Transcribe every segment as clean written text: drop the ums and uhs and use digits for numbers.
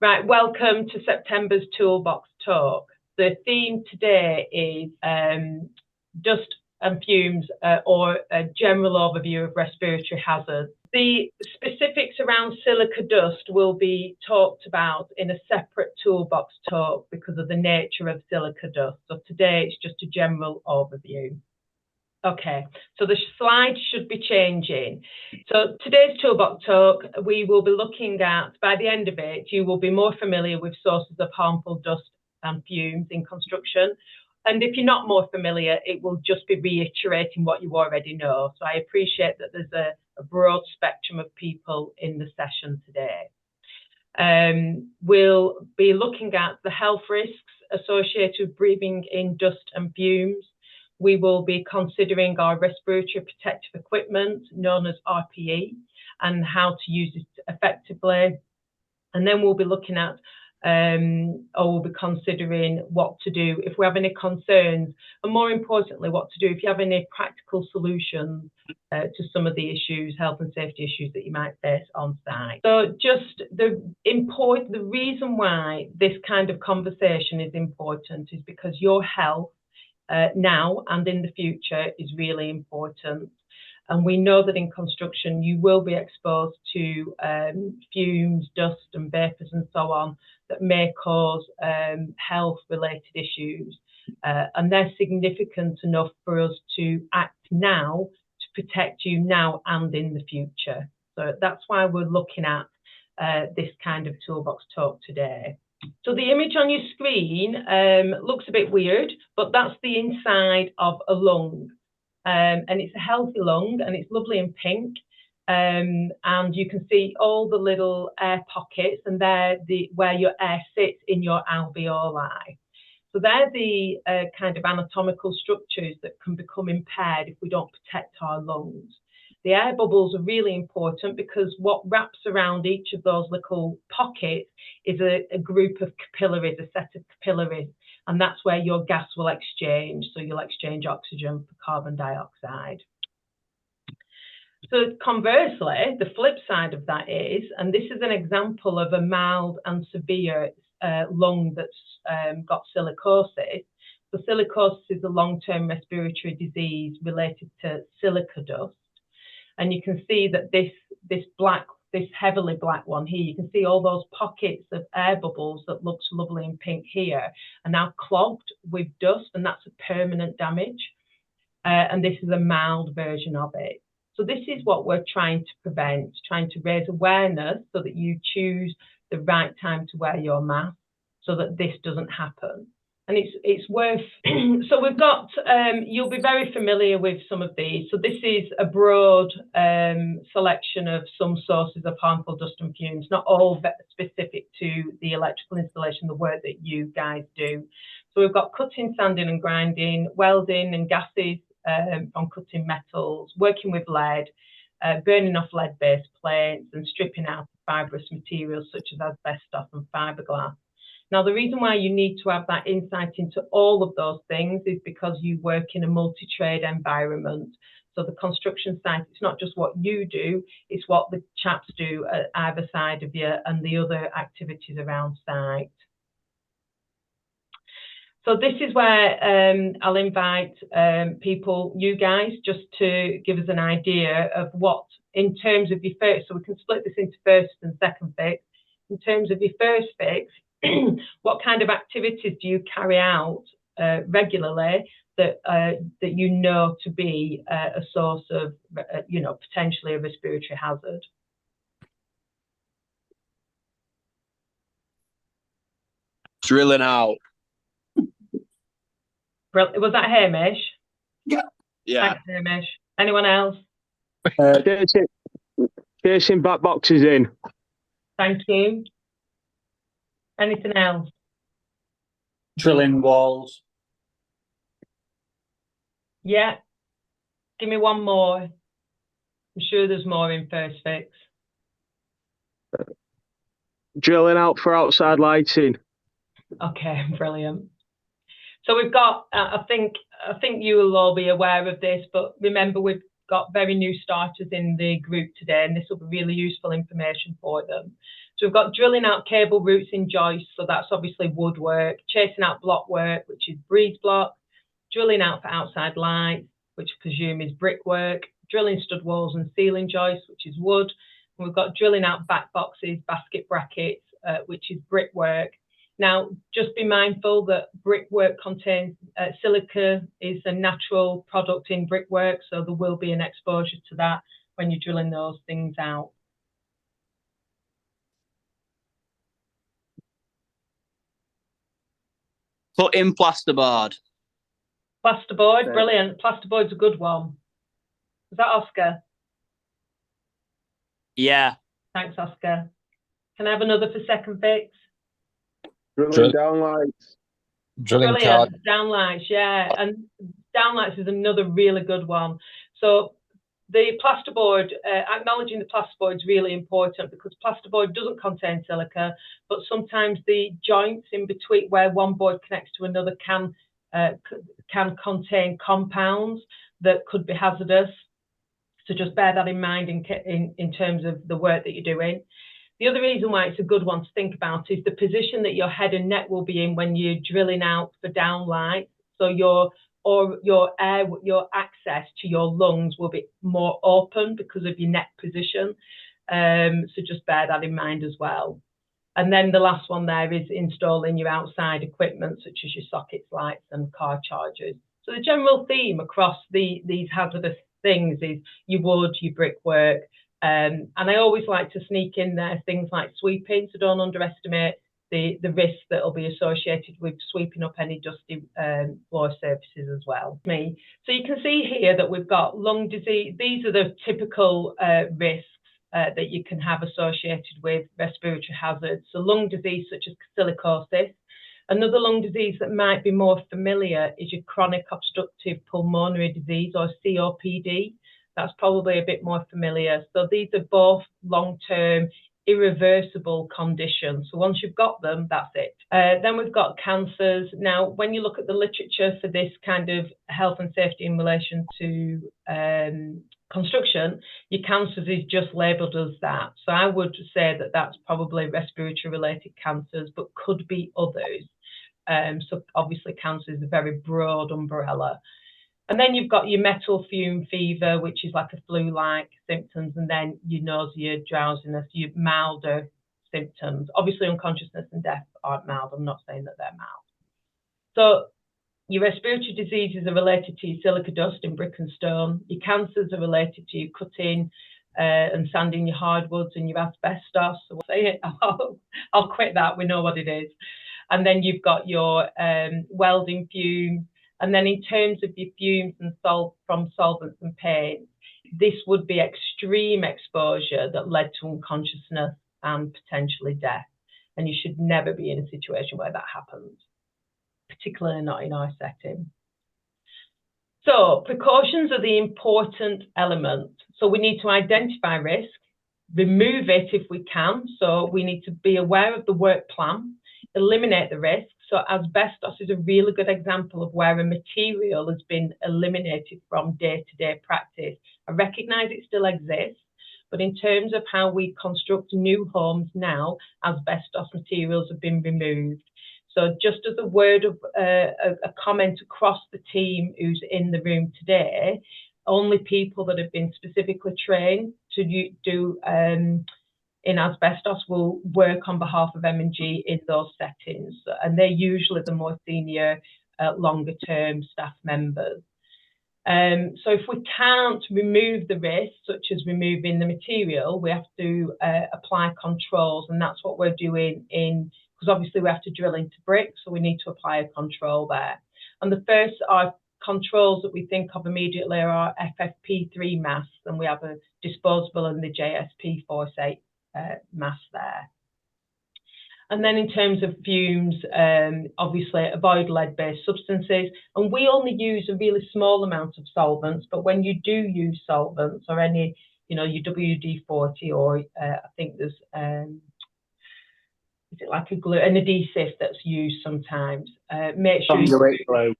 Right, welcome to September's Toolbox Talk. The theme today is dust and fumes, or a general overview of respiratory hazards. The specifics around silica dust will be talked about in a separate Toolbox Talk because of the nature of silica dust. So today it's just a general overview. Okay, so the slides should be changing. So today's Toolbox Talk, we will be looking at, by the end of it, you will be more familiar with sources of harmful dust and fumes in construction. And if you're not more familiar, it will just be reiterating what you already know. So I appreciate that there's a broad spectrum of people in the session today. We'll be looking at the health risks associated with breathing in dust and fumes. We will be considering our respiratory protective equipment, known as RPE, and how to use it effectively. And then we'll be looking at, or we'll be considering what to do if we have any concerns, and more importantly, what to do if you have any practical solutions to some of the issues, health and safety issues that you might face on site. So just the reason why this kind of conversation is important is because your health now and in the future is really important. And we know that in construction, you will be exposed to fumes, dust and vapours and so on that may cause health-related issues. And they're significant enough for us to act now to protect you now and in the future. So that's why we're looking at this kind of toolbox talk today. So the image on your screen looks a bit weird, but that's the inside of a lung. And it's a healthy lung and it's lovely and pink. And you can see all the little air pockets, and they're where your air sits in your alveoli. So they're the kind of anatomical structures that can become impaired if we don't protect our lungs. The air bubbles are really important because what wraps around each of those little pockets is a group of capillaries, a set of capillaries, and that's where your gas will exchange. So you'll exchange oxygen for carbon dioxide. So conversely, the flip side of that is, and this is an example of a mild and severe lung that's got silicosis. So silicosis is a long-term respiratory disease related to silica dust. And you can see that this heavily black one here, you can see all those pockets of air bubbles that looks lovely and pink here are now clogged with dust, and that's a permanent damage. And this is a mild version of it. So this is what we're trying to prevent, trying to raise awareness so that you choose the right time to wear your mask so that this doesn't happen. And it's worth, so we've got, you'll be very familiar with some of these. So this is a broad selection of some sources of harmful dust and fumes, not all specific to the electrical installation, the work that you guys do. So we've got cutting, sanding and grinding, welding and gases on cutting metals, working with lead, burning off lead-based plates and stripping out fibrous materials such as asbestos and fiberglass. Now, the reason why you need to have that insight into all of those things is because you work in a multi-trade environment. So the construction site, it's not just what you do, it's what the chaps do at either side of you and the other activities around site. So this is where I'll invite people, you guys, just to give us an idea of what, in terms of your first, so we can split this into first and second fix. In terms of your first fix, what kind of activities do you carry out regularly that you know to be a source of, potentially a respiratory hazard? Drilling out. Was that Hamish? Yeah. Thanks, Hamish. Anyone else? Chasing back boxes in. Thank you. Anything else? Drilling walls. Yeah. Give me one more. I'm sure there's more in first fix. Drilling out for outside lighting. Okay, brilliant. So we've got, I think you will all be aware of this, but remember we've got very new starters in the group today, and this will be really useful information for them. So we've got drilling out cable routes in joists, so that's obviously woodwork, chasing out block work, which is breeze block, drilling out for outside lights, which I presume is brickwork, drilling stud walls and ceiling joists, which is wood. And we've got drilling out back boxes, basket brackets, which is brickwork. Now, just be mindful that brickwork contains silica is a natural product in brickwork, so there will be an exposure to that when you're drilling those things out. Put in plasterboard. Plasterboard, Okay. brilliant. Plasterboard's a good one. Is that Oscar? Yeah. Thanks, Oscar. Can I have another for second fix? Drilling downlights. Drilling Brilliant. card. Downlights, yeah. And downlights is another really good one. So the plasterboard, acknowledging the plasterboard is really important because plasterboard doesn't contain silica, but sometimes the joints in between where one board connects to another can contain compounds that could be hazardous. So just bear that in mind in terms of the work that you're doing. The other reason why it's a good one to think about is the position that your head and neck will be in when you're drilling out for downlight. So your access to your lungs will be more open because of your neck position. So just bear that in mind as well. And then the last one there is installing your outside equipment, such as your sockets, lights, and car chargers. So the general theme across these hazardous things is your wood, your brickwork, and I always like to sneak in there things like sweeping, so don't underestimate the risks that will be associated with sweeping up any dusty floor surfaces as well. So you can see here that we've got lung disease. These are the typical risks that you can have associated with respiratory hazards. So lung disease such as silicosis. Another lung disease that might be more familiar is your chronic obstructive pulmonary disease, or COPD. That's probably a bit more familiar. So these are both long-term, irreversible conditions. So once you've got them, that's it. Then we've got cancers. Now, when you look at the literature for this kind of health and safety in relation to construction, your cancers is just labelled as that. So I would say that that's probably respiratory-related cancers, but could be others. So obviously cancer is a very broad umbrella. And then you've got your metal fume fever, which is like a flu-like symptoms, and then your nausea, drowsiness, your milder symptoms. Obviously unconsciousness and death aren't mild. I'm not saying that they're mild. So your respiratory diseases are related to your silica dust in brick and stone. Your cancers are related to your cutting and sanding your hardwoods and your asbestos. So we'll say it. I'll quit that. We know what it is. And then you've got your welding fumes. And then in terms of your fumes and from solvents and paints, this would be extreme exposure that led to unconsciousness and potentially death. And you should never be in a situation where that happens, particularly not in our setting. So precautions are the important element. So we need to identify risk, remove it if we can. So we need to be aware of the work plan, eliminate the risk. So asbestos is a really good example of where a material has been eliminated from day-to-day practice. I recognise it still exists, but in terms of how we construct new homes now, asbestos materials have been removed. So just as a word of a comment across the team who's in the room today, only people that have been specifically trained to do in asbestos will work on behalf of M&G in those settings, and they're usually the more senior, longer term staff members. So if we can't remove the risk, such as removing the material, we have to apply controls, and that's what we're doing because obviously we have to drill into brick, so we need to apply a control there. And the first controls that we think of immediately are our FFP3 masks, and we have a disposable and the JSP Force8 mask there. And then in terms of fumes, obviously avoid lead-based substances. And we only use a really small amount of solvents, but when you do use solvents or any, your WD-40 or I think there's, is it like a glue, an adhesive that's used sometimes, make sure Conduit glue.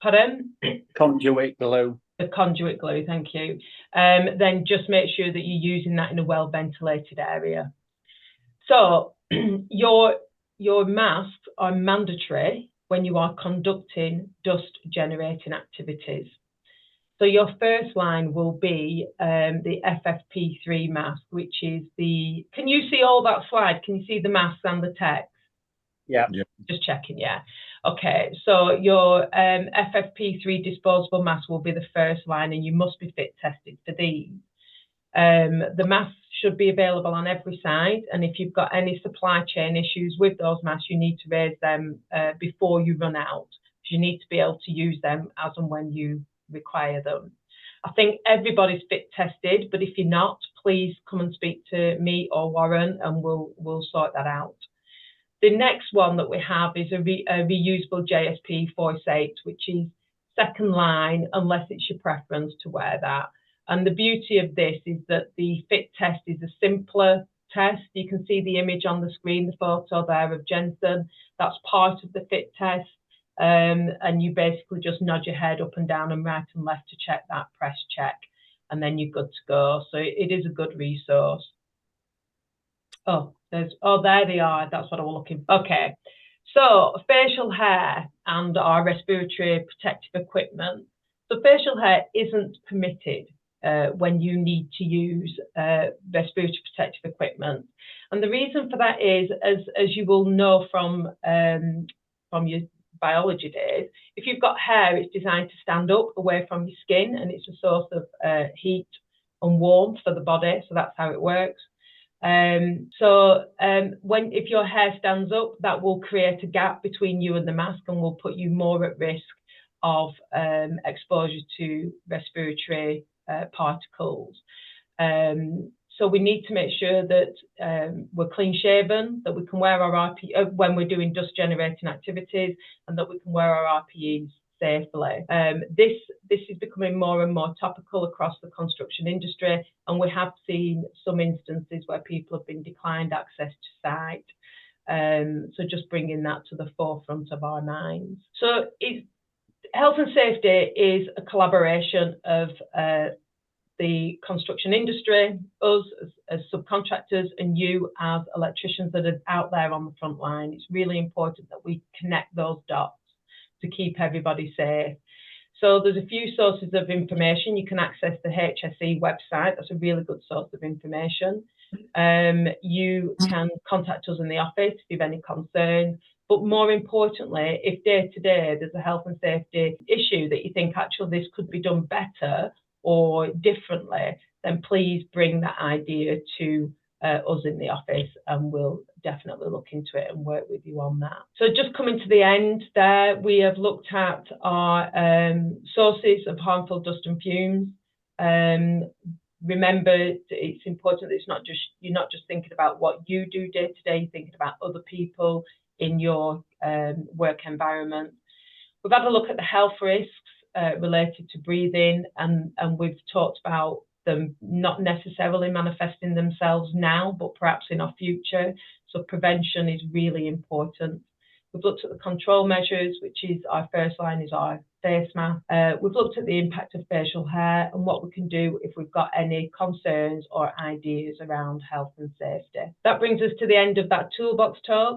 Pardon? Conduit glue. The conduit glue, thank you. Then just make sure that you're using that in a well-ventilated area. So your masks are mandatory when you are conducting dust generating activities. So your first line will be the FFP3 mask, which is the, can you see all that slide? Can you see the masks and the text? Yeah. Just checking, yeah. Okay, so your FFP3 disposable mask will be the first line, and you must be fit tested for these. The masks should be available on every site, and if you've got any supply chain issues with those masks, you need to raise them before you run out. You need to be able to use them as and when you require them. I think everybody's fit tested, but if you're not, please come and speak to me or Warren, and we'll sort that out. The next one that we have is a reusable JSP 48, which is second line, unless it's your preference to wear that. And the beauty of this is that the fit test is a simpler test. You can see the image on the screen, the photo there of Jensen. That's part of the fit test. And you basically just nod your head up and down and right and left to check that press check, and then you're good to go. So it is a good resource. Oh, there they are. That's what I was looking for. Okay, so facial hair and our respiratory protective equipment. So facial hair isn't permitted when you need to use respiratory protective equipment, and the reason for that is, as you will know from your biology days, if you've got hair, it's designed to stand up away from your skin, and it's a source of heat and warmth for the body. So that's how it works. If your hair stands up, that will create a gap between you and the mask and will put you more at risk of exposure to respiratory particles. So we need to make sure that we're clean shaven, that we can wear our RPE when we're doing dust generating activities, and that we can wear our RPEs safely. This is becoming more and more topical across the construction industry, and we have seen some instances where people have been declined access to site. So just bringing that to the forefront of our minds. So health and safety is a collaboration of the construction industry, us as subcontractors, and you as electricians that are out there on the front line. It's really important that we connect those dots to keep everybody safe. So there's a few sources of information. You can access the HSE website. That's a really good source of information. You can contact us in the office if you have any concerns. But more importantly, if day to day there's a health and safety issue that you think actually this could be done better or differently, then please bring that idea to us in the office, and we'll definitely look into it and work with you on that. So just coming to the end there, we have looked at our sources of harmful dust and fumes. Remember, it's important that you're not just thinking about what you do day to day, you're thinking about other people in your work environment. We've had a look at the health risks related to breathing, and we've talked about them not necessarily manifesting themselves now, but perhaps in our future. So prevention is really important. We've looked at the control measures, which is our first line is our face mask. We've looked at the impact of facial hair and what we can do if we've got any concerns or ideas around health and safety. That brings us to the end of that toolbox talk.